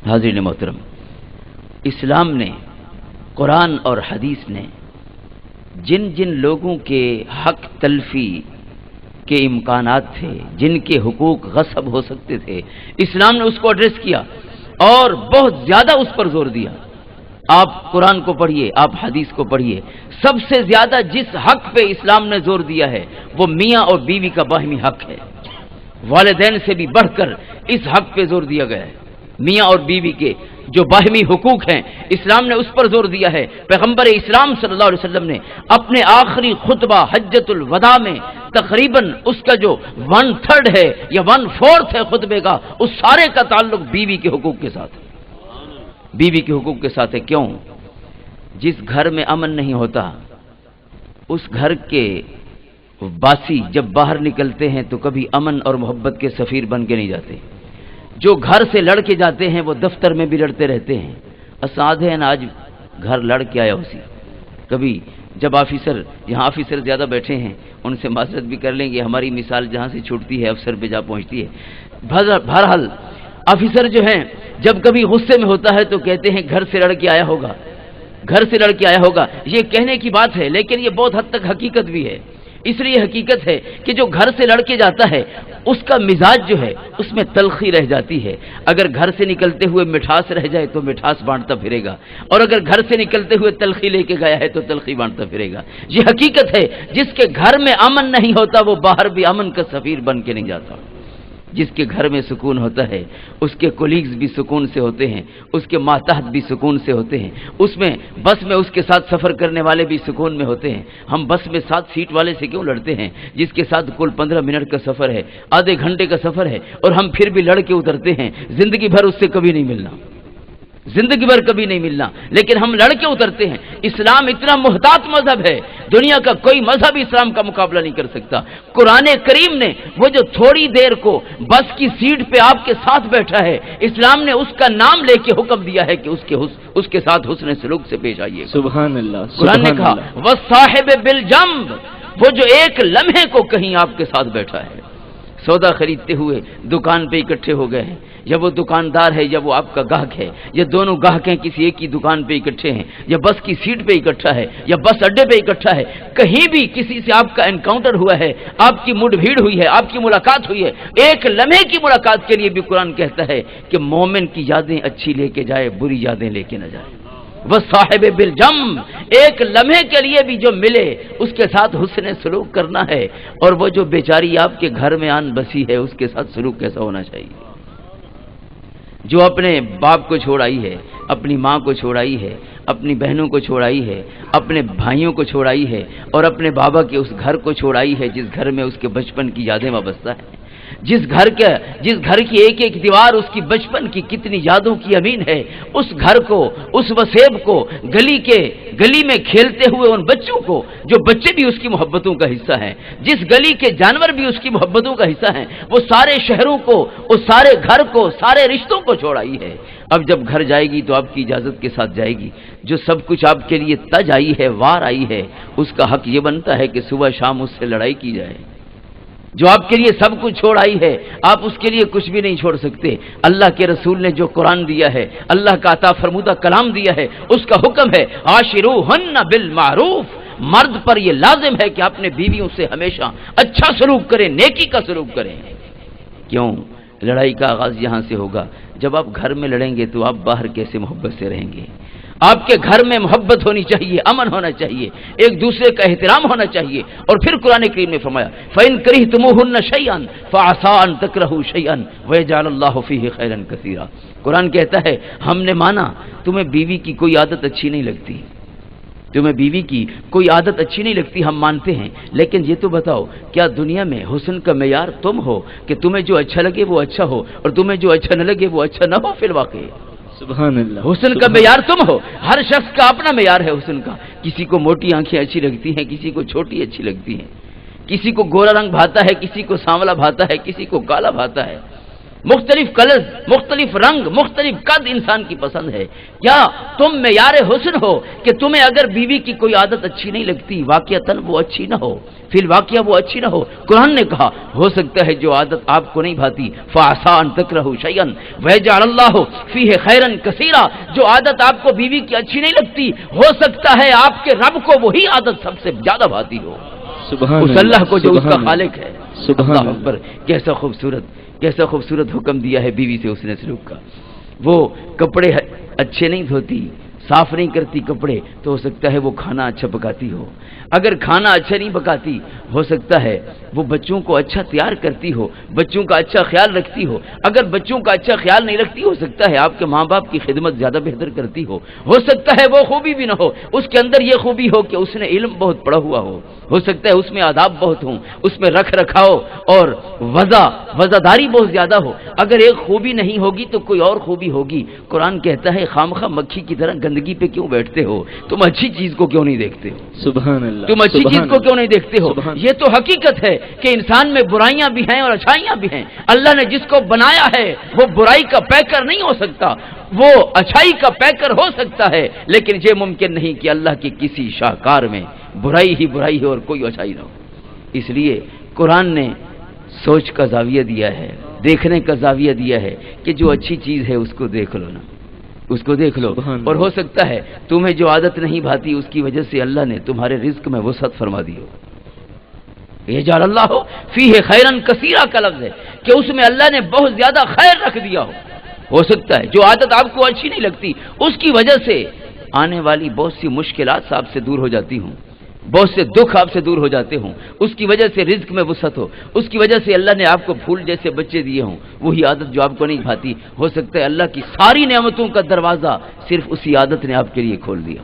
حاضرین محترم، اسلام نے، قرآن اور حدیث نے جن جن لوگوں کے حق تلفی کے امکانات تھے، جن کے حقوق غصب ہو سکتے تھے، اسلام نے اس کو ایڈریس کیا اور بہت زیادہ اس پر زور دیا۔ آپ قرآن کو پڑھیے، آپ حدیث کو پڑھیے، سب سے زیادہ جس حق پہ اسلام نے زور دیا ہے وہ میاں اور بیوی کا باہمی حق ہے۔ والدین سے بھی بڑھ کر اس حق پہ زور دیا گیا ہے۔ میاں اور بیوی کے جو باہمی حقوق ہیں، اسلام نے اس پر زور دیا ہے۔ پیغمبر اسلام صلی اللہ علیہ وسلم نے اپنے آخری خطبہ حجۃ الوداع میں تقریباً اس کا جو 1/3 ہے یا 1/4 ہے خطبے کا، اس سارے کا تعلق بیوی کے حقوق کے ساتھ ہے۔ بیوی کے حقوق کے ساتھ ہے۔ کیوں؟ جس گھر میں امن نہیں ہوتا، اس گھر کے باسی جب باہر نکلتے ہیں تو کبھی امن اور محبت کے سفیر بن کے نہیں جاتے۔ جو گھر سے لڑ کے جاتے ہیں وہ دفتر میں بھی لڑتے رہتے ہیں۔ اسعد ہے نا، آج گھر لڑ کے آیا اسی۔ کبھی جب یہاں آفیسر زیادہ بیٹھے ہیں، ان سے معذرت بھی کر لیں گے، ہماری مثال جہاں سے چھوٹتی ہے افسر پہ جا پہنچتی ہے۔ بہرحال آفیسر جو ہیں جب کبھی غصے میں ہوتا ہے تو کہتے ہیں گھر سے لڑ کے آیا ہوگا، گھر سے لڑ کے آیا ہوگا۔ یہ کہنے کی بات ہے، لیکن یہ بہت حد تک حقیقت بھی ہے۔ اس لیے حقیقت ہے کہ جو گھر سے لڑ کے جاتا ہے اس کا مزاج جو ہے اس میں تلخی رہ جاتی ہے۔ اگر گھر سے نکلتے ہوئے مٹھاس رہ جائے تو مٹھاس بانٹتا پھرے گا، اور اگر گھر سے نکلتے ہوئے تلخی لے کے گیا ہے تو تلخی بانٹتا پھرے گا۔ یہ حقیقت ہے۔ جس کے گھر میں امن نہیں ہوتا وہ باہر بھی امن کا سفیر بن کے نہیں جاتا۔ جس کے گھر میں سکون ہوتا ہے اس کے کولیگز بھی سکون سے ہوتے ہیں، اس کے ماتحت بھی سکون سے ہوتے ہیں، بس میں اس کے ساتھ سفر کرنے والے بھی سکون میں ہوتے ہیں۔ ہم بس میں 7 سیٹ والے سے کیوں لڑتے ہیں جس کے ساتھ کل 15 منٹ کا سفر ہے، آدھے گھنٹے کا سفر ہے، اور ہم پھر بھی لڑ کے اترتے ہیں؟ زندگی بھر اس سے کبھی نہیں ملنا، زندگی بھر کبھی نہیں ملنا، لیکن ہم لڑ کے اترتے ہیں۔ اسلام اتنا محتاط مذہب ہے، دنیا کا کوئی مذہب اسلام کا مقابلہ نہیں کر سکتا۔ قرآن کریم نے وہ جو تھوڑی دیر کو بس کی سیٹ پہ آپ کے ساتھ بیٹھا ہے، اسلام نے اس کا نام لے کے حکم دیا ہے کہ اس کے ساتھ حسن سلوک سے پیش آئیے۔ سبحان اللہ۔ قرآن نے کہا وَالصَّاحِبِ بِالْجَنْبِ، وہ جو ایک لمحے کو کہیں آپ کے ساتھ بیٹھا ہے۔ سودا خریدتے ہوئے دکان پہ اکٹھے ہو گئے ہیں، یا وہ دکاندار ہے یا وہ آپ کا گاہک ہے، یا دونوں گاہک ہیں کسی ایک ہی دکان پہ اکٹھے ہیں، یا بس کی سیٹ پہ اکٹھا ہے، یا بس اڈے پہ اکٹھا ہے، کہیں بھی کسی سے آپ کا انکاؤنٹر ہوا ہے، آپ کی مڈ بھیڑ ہوئی ہے، آپ کی ملاقات ہوئی ہے، ایک لمحے کی ملاقات کے لیے بھی قرآن کہتا ہے کہ مومن کی یادیں اچھی لے کے جائے، بری یادیں لے کے نہ جائے۔ وَالصَّاحِبِ بِالْجَنْبِ، ایک لمحے کے لیے بھی جو ملے اس کے ساتھ حسن سلوک کرنا ہے، اور وہ جو بیچاری آپ کے گھر میں آن بسی ہے اس کے ساتھ سلوک کیسا ہونا چاہیے؟ جو اپنے باپ کو چھوڑ آئی ہے، اپنی ماں کو چھوڑ آئی ہے، اپنی بہنوں کو چھوڑ آئی ہے، اپنے بھائیوں کو چھوڑ آئی ہے، اور اپنے بابا کے اس گھر کو چھوڑ آئی ہے جس گھر میں اس کے بچپن کی یادیں وابستہ ہیں، جس گھر کی ایک ایک دیوار اس کی بچپن کی کتنی یادوں کی امین ہے، اس گھر کو، اس وسیب کو، گلی میں کھیلتے ہوئے ان بچوں کو جو بچے بھی اس کی محبتوں کا حصہ ہیں، جس گلی کے جانور بھی اس کی محبتوں کا حصہ ہیں، وہ سارے شہروں کو، اس سارے گھر کو، سارے رشتوں کو چھوڑ آئی ہے۔ اب جب گھر جائے گی تو آپ کی اجازت کے ساتھ جائے گی۔ جو سب کچھ آپ کے لیے تج آئی ہے، وار آئی ہے، اس کا حق یہ بنتا ہے کہ صبح شام اس سے لڑائی کی جائے۔ جو آپ کے لیے سب کچھ چھوڑ آئی ہے، آپ اس کے لیے کچھ بھی نہیں چھوڑ سکتے۔ اللہ کے رسول نے جو قرآن دیا ہے، اللہ کا عطا فرمودہ کلام دیا ہے، اس کا حکم ہے عاشروہن بالمعروف، مرد پر یہ لازم ہے کہ اپنے بیویوں سے ہمیشہ اچھا سلوک کریں، نیکی کا سلوک کریں۔ کیوں؟ لڑائی کا آغاز یہاں سے ہوگا۔ جب آپ گھر میں لڑیں گے تو آپ باہر کیسے محبت سے رہیں گے؟ آپ کے گھر میں محبت ہونی چاہیے، امن ہونا چاہیے، ایک دوسرے کا احترام ہونا چاہیے۔ اور پھر قرآن کریم نے فرمایا فَإِن كَرِهْتُمُوهُنَّ شَيْئًا فَعَسَىٰ أَن تَكْرَهُوا شَيْئًا وَيَجْعَلَ اللَّهُ فِيهِ خَيْرًا كَثِيرًا۔ قرآن کہتا ہے ہم نے مانا تمہیں بیوی کی کوئی عادت اچھی نہیں لگتی، تمہیں بیوی کی کوئی عادت اچھی نہیں لگتی، ہم مانتے ہیں، لیکن یہ تو بتاؤ کیا دنیا میں حسن کا معیار تم ہو کہ تمہیں جو اچھا لگے وہ اچھا ہو، اور تمہیں جو اچھا نہ لگے وہ اچھا نہ ہو؟ فی الواقع سبحان اللہ، حسن کا معیار تم ہو۔ ہر شخص کا اپنا معیار ہے حسن کا۔ کسی کو موٹی آنکھیں اچھی لگتی ہیں، کسی کو چھوٹی اچھی لگتی ہیں، کسی کو گورا رنگ بھاتا ہے، کسی کو سانولا بھاتا ہے، کسی کو کالا بھاتا ہے۔ مختلف کلرز، مختلف رنگ، مختلف قد انسان کی پسند ہے. کیا تم معیار حسن ہو کہ تمہیں اگر بیوی کی کوئی عادت اچھی نہیں لگتی واقعتاً وہ اچھی نہ ہو، فی الواقعہ وہ اچھی نہ ہو؟ قرآن نے کہا ہو سکتا ہے جو عادت آپ کو نہیں بھاتی فَعَسَىٰ أَن تَكْرَهُوا شَيْئًا وَيَجْعَلَ اللَّهُ فِيهِ خَيْرًا كَثِيرًا، جو عادت آپ کو بیوی کی اچھی نہیں لگتی ہو سکتا ہے آپ کے رب کو وہی عادت سب سے زیادہ بھاتی ہو، اس اللہ کو جو اس کا خالق ہے. اللہ اکبر، کیسا خوبصورت حکم دیا ہے بیوی سے اس نے سلوک کا. وہ کپڑے اچھے نہیں دھوتی، صاف نہیں کرتی کپڑے، تو ہو سکتا ہے وہ کھانا اچھا پکاتی ہو. اگر کھانا اچھا نہیں پکاتی ہو سکتا ہے وہ بچوں کو اچھا تیار کرتی ہو، بچوں کا اچھا خیال رکھتی ہو. اگر بچوں کا اچھا خیال نہیں رکھتی ہو سکتا ہے آپ کے ماں باپ کی خدمت زیادہ بہتر کرتی ہو سکتا ہے وہ خوبی بھی نہ ہو، اس کے اندر یہ خوبی ہو کہ اس نے علم بہت پڑھا ہوا ہو سکتا ہے اس میں آداب بہت ہوں، اس میں رکھ رکھاؤ اور وزاداری بہت زیادہ ہو. اگر ایک خوبی نہیں ہوگی تو کوئی اور خوبی ہوگی. قرآن کہتا ہے خامخواہ مکھی کی طرح گندگی پہ کیوں بیٹھتے ہو، تم اچھی چیز کو کیوں نہیں دیکھتے ہو؟ سبحان اللہ. تم اچھی چیز کو کیوں نہیں دیکھتے ہو؟ یہ تو حقیقت ہے کہ انسان میں برائیاں بھی ہیں اور اچھائیاں بھی ہیں. اللہ نے جس کو بنایا ہے وہ برائی کا پیکر نہیں ہو سکتا، وہ اچھائی کا پیکر ہو سکتا ہے، لیکن یہ ممکن نہیں کہ اللہ کی کسی شاہکار میں برائی ہی برائی ہے اور کوئی اچھائی نہ ہو. اس لیے قرآن نے سوچ کا زاویہ دیا ہے، دیکھنے کا زاویہ دیا ہے کہ جو اچھی چیز ہے اس کو دیکھ لو نا، اس کو دیکھ لو. اور ہو سکتا ہے تمہیں جو عادت نہیں بھاتی اس کی وجہ سے اللہ نے تمہارے رزق میں وسعت فرما دی ہو. یجعل اللہ فیہ خیرا کثیرا کا لفظ ہے کہ اس میں اللہ نے بہت زیادہ خیر رکھ دیا ہو سکتا ہے جو عادت آپ کو اچھی نہیں لگتی اس کی وجہ سے آنے والی بہت سی مشکلات آپ سے دور ہو جاتی ہوں، بہت سے دکھ آپ سے دور ہو جاتے ہوں، اس کی وجہ سے رزق میں وسعت ہو، اس کی وجہ سے اللہ نے آپ کو پھول جیسے بچے دیے ہوں. وہی عادت جو آپ کو نہیں بھاتی ہو سکتا ہے اللہ کی ساری نعمتوں کا دروازہ صرف اسی عادت نے آپ کے لیے کھول دیا.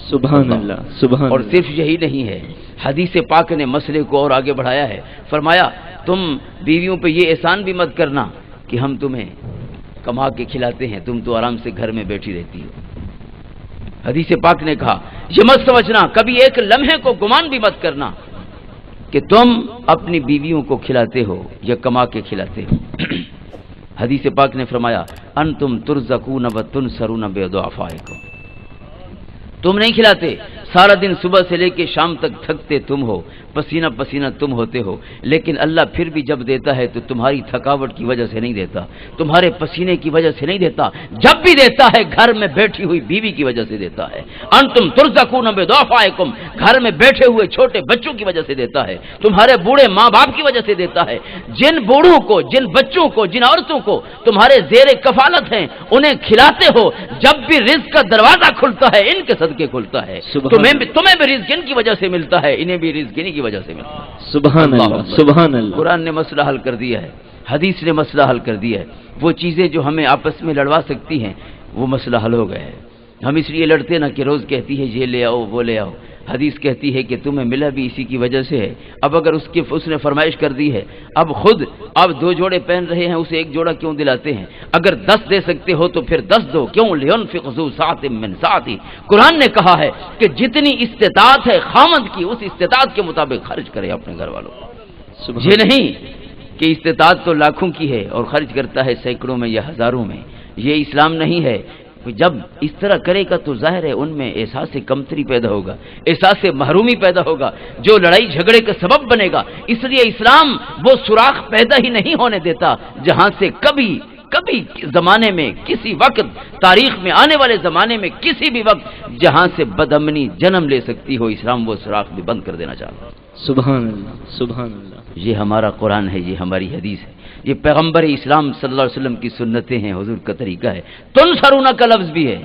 سبحان اللہ. سبحان. اور صرف یہی نہیں ہے، حدیث پاک نے مسئلے کو اور آگے بڑھایا ہے. فرمایا تم بیویوں پہ یہ احسان بھی مت کرنا کہ ہم تمہیں کما کے کھلاتے ہیں، تم تو آرام سے گھر میں بیٹھی رہتی ہو. حدیث پاک نے کہا یہ مت سمجھنا، کبھی ایک لمحے کو گمان بھی مت کرنا کہ تم اپنی بیویوں کو کھلاتے ہو یا کما کے کھلاتے ہو. حدیث پاک نے فرمایا انتم ترزقون وتنصرون بضعفائکم، تم نہیں کھلاتے، سارا دن صبح سے لے کے شام تک تھکتے تم ہو، پسینہ پسینہ تم ہوتے ہو، لیکن اللہ پھر بھی جب دیتا ہے تو تمہاری تھکاوٹ کی وجہ سے نہیں دیتا، تمہارے پسینے کی وجہ سے نہیں دیتا، جب بھی دیتا ہے گھر میں بیٹھی ہوئی بیوی کی وجہ سے دیتا ہے. انتم ترزقون بضعفائکم، گھر میں بیٹھے ہوئے چھوٹے بچوں کی وجہ سے دیتا ہے، تمہارے بوڑھے ماں باپ کی وجہ سے دیتا ہے. جن بوڑھوں کو، جن بچوں کو، جن عورتوں کو تمہارے زیر کفالت ہیں انہیں کھلاتے ہو، جب بھی رزق کا دروازہ کھلتا ہے ان کے صدقے کھلتا ہے. تمہیں بھی رزق ان کی وجہ سے ملتا ہے، انہیں بھی رزق انہی کی وجہ سے ملتا ہے. سبحان اللہ. سبحان اللہ. قرآن نے مسئلہ حل کر دیا ہے، حدیث نے مسئلہ حل کر دیا ہے. وہ چیزیں جو ہمیں آپس میں لڑوا سکتی ہیں وہ مسئلہ حل ہو گیا ہے. ہم اس لیے لڑتے نا کہ روز کہتی ہے یہ لے آؤ وہ لے آؤ، حدیث کہتی ہے کہ تمہیں ملا بھی اسی کی وجہ سے ہے. اب اگر اس نے فرمائش کر دی ہے، اب خود آپ 2 جوڑے پہن رہے ہیں، اسے 1 جوڑا کیوں دلاتے ہیں؟ اگر 10 دے سکتے ہو تو پھر 10 دو، کیوں؟ لینفق ذو سعۃ من سعتہ. قرآن نے کہا ہے کہ جتنی استطاعت ہے خامند کی اس استطاعت کے مطابق خرچ کرے اپنے گھر والوں. یہ نہیں کہ استطاعت تو لاکھوں کی ہے اور خرچ کرتا ہے سینکڑوں میں یا ہزاروں میں، یہ اسلام نہیں ہے. جب اس طرح کرے گا تو ظاہر ہے ان میں احساس کمتری پیدا ہوگا، احساس محرومی پیدا ہوگا جو لڑائی جھگڑے کا سبب بنے گا. اس لیے اسلام وہ سوراخ پیدا ہی نہیں ہونے دیتا جہاں سے کبھی زمانے میں، کسی وقت، تاریخ میں آنے والے زمانے میں کسی بھی وقت جہاں سے بدامنی جنم لے سکتی ہو، اسلام وہ سوراخ بھی بند کر دینا چاہتا ہے. سبحان اللہ. سبحان اللہ. یہ ہمارا قرآن ہے، یہ ہماری حدیث ہے، یہ پیغمبر اسلام صلی اللہ علیہ وسلم کی سنتیں ہیں، حضور کا طریقہ ہے. تنصرون کا لفظ بھی ہے.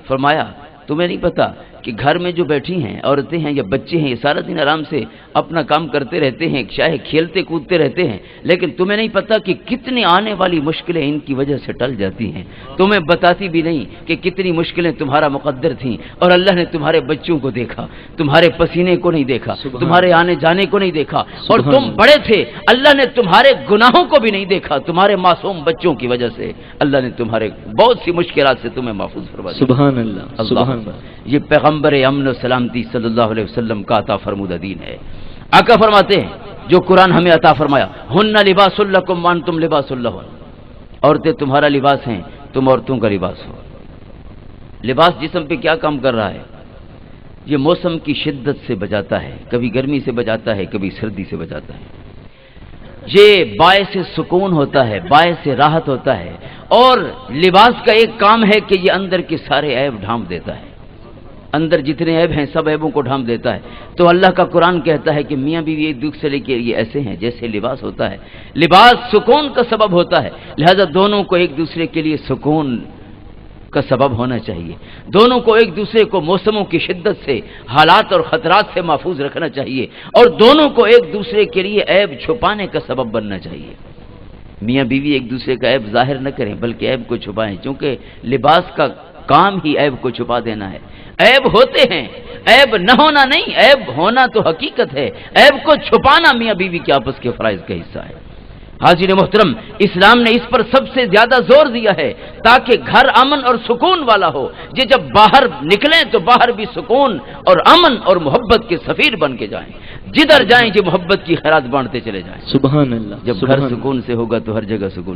فرمایا تمہیں نہیں پتا کہ گھر میں جو بیٹھی ہیں عورتیں ہیں یا بچے ہیں یہ سارا دن آرام سے اپنا کام کرتے رہتے ہیں، چاہے کھیلتے کودتے رہتے ہیں، لیکن تمہیں نہیں پتا کہ کتنی آنے والی مشکلیں ان کی وجہ سے ٹل جاتی ہیں. تمہیں بتاتی بھی نہیں کہ کتنی مشکلیں تمہارا مقدر تھیں اور اللہ نے تمہارے بچوں کو دیکھا، تمہارے پسینے کو نہیں دیکھا، تمہارے آنے جانے کو نہیں دیکھا، اور تم بڑے تھے اللہ نے تمہارے گناہوں کو بھی نہیں دیکھا. تمہارے معصوم بچوں کی وجہ سے اللہ نے تمہارے بہت سی مشکلات سے تمہیں محفوظ فرما دیا. سبحان اللہ. سبحان اللہ. یہ پیغمبر امن و سلامتی صلی اللہ علیہ وسلم کا عطا فرمودہ دین ہے. آقا فرماتے ہیں جو قرآن ہمیں عطا فرمایا ہن لباس لکم وانتم لباس لہن، عورتیں تمہارا لباس ہیں، تم عورتوں کا لباس ہو۔ لباس جسم پہ کیا کام کر رہا ہے؟ یہ موسم کی شدت سے بچاتا ہے، کبھی گرمی سے بچاتا ہے، کبھی سردی سے بچاتا ہے۔ یہ باعث سکون ہوتا ہے، باعث راحت ہوتا ہے، اور لباس کا ایک کام ہے کہ یہ اندر کے سارے عیب ڈھانپ دیتا ہے، اندر جتنے عیب ہیں سب عیبوں کو ڈھانپ دیتا ہے۔ تو اللہ کا قرآن کہتا ہے کہ میاں بیوی ایک دوسرے کے لیے ایسے ہیں جیسے لباس ہوتا ہے، لباس سکون کا سبب ہوتا ہے، لہذا دونوں کو ایک دوسرے کے لیے سکون کا سبب ہونا چاہیے، دونوں کو ایک دوسرے کو موسموں کی شدت سے، حالات اور خطرات سے محفوظ رکھنا چاہیے، اور دونوں کو ایک دوسرے کے لیے عیب چھپانے کا سبب بننا چاہیے۔ میاں بیوی ایک دوسرے کا عیب ظاہر نہ کریں بلکہ عیب کو چھپائیں، کیونکہ لباس کا کام ہی عیب کو چھپا دینا ہے۔ عیب ہوتے ہیں، عیب نہ ہونا نہیں، عیب ہونا تو حقیقت ہے، عیب کو چھپانا میاں بیوی کے آپس کے فرائض کا حصہ ہے۔ حاضرین محترم، اسلام نے اس پر سب سے زیادہ زور دیا ہے تاکہ گھر امن اور سکون والا ہو، یہ جب باہر نکلیں تو باہر بھی سکون اور امن اور محبت کے سفیر بن کے جائیں، جدھر جائیں یہ محبت کی خیرات بانٹتے چلے جائیں۔ سبحان اللہ، جب گھر سکون سے ہوگا تو ہر جگہ سکون